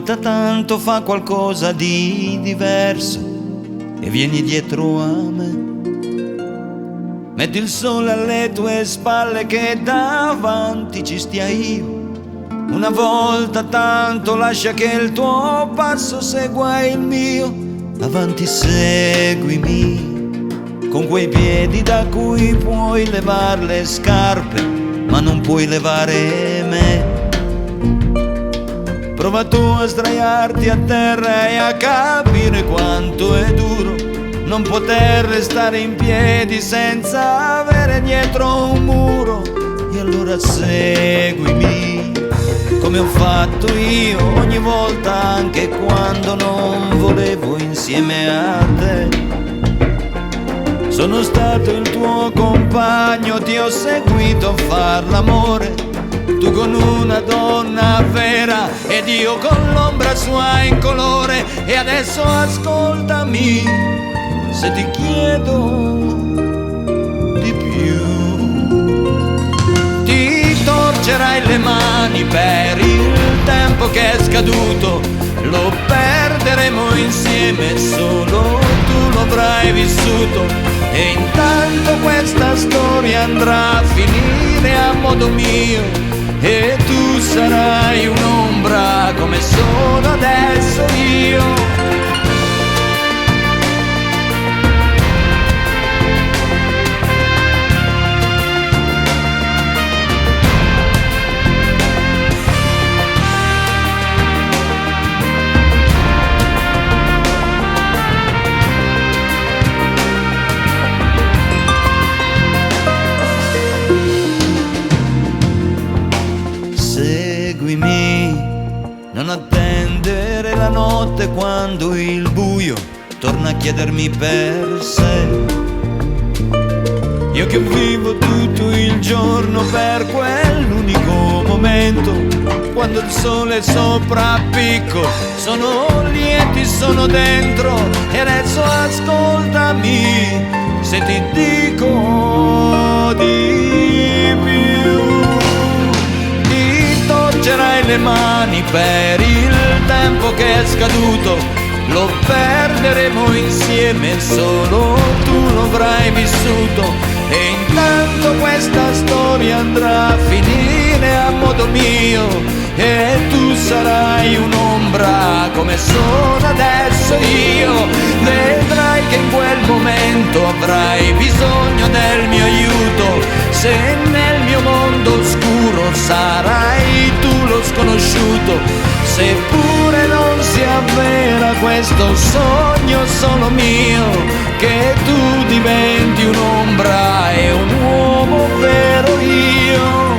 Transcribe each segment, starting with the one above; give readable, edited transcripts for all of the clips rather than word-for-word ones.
volta tanto fa qualcosa di diverso e vieni dietro a me. Metti il sole alle tue spalle che davanti ci stia io. Una volta tanto lascia che il tuo passo segua il mio. Avanti seguimi, con quei piedi da cui puoi levar le scarpe, ma non puoi levare me. Prova tu a sdraiarti a terra e a capire quanto è duro non poter restare in piedi senza avere dietro un muro. E allora seguimi, come ho fatto io ogni volta, anche quando non volevo insieme a te. Sono stato il tuo compagno, ti ho seguito a far l'amore, tu con una donna vera ed io con l'ombra sua incolore. E adesso ascoltami, se ti chiedo di più, ti torcerai le mani per il tempo che è scaduto, lo perderemo insieme, solo tu lo avrai vissuto. E intanto questa storia andrà a finire a modo mio, e tu sarai un'ombra come sono adesso io. Seguimi, non attendere la notte quando il buio torna a chiedermi per sé. Io che vivo tutto il giorno per quell'unico momento, quando il sole soprappicco, sono lieti, sono dentro. E adesso ascoltami, se ti dico di più, torcerai le mani per il tempo che è scaduto, lo perderemo insieme, solo tu lo avrai vissuto. E intanto questa storia andrà a finire a modo mio, e tu sarai un'ombra come sono adesso io. Vedrai che in quel momento avrai bisogno del mio aiuto, se nel mio mondo oscuro sarai tu lo sconosciuto. Seppure non si avvera questo sogno solo mio, che tu diventi un'ombra e un uomo vero io,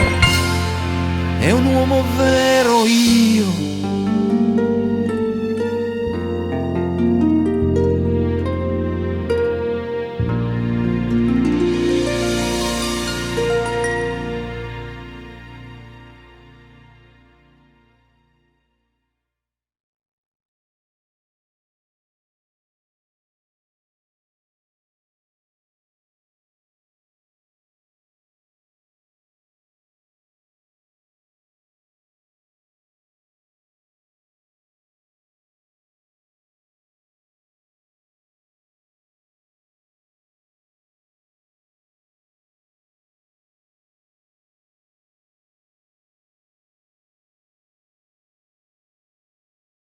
e un uomo vero io.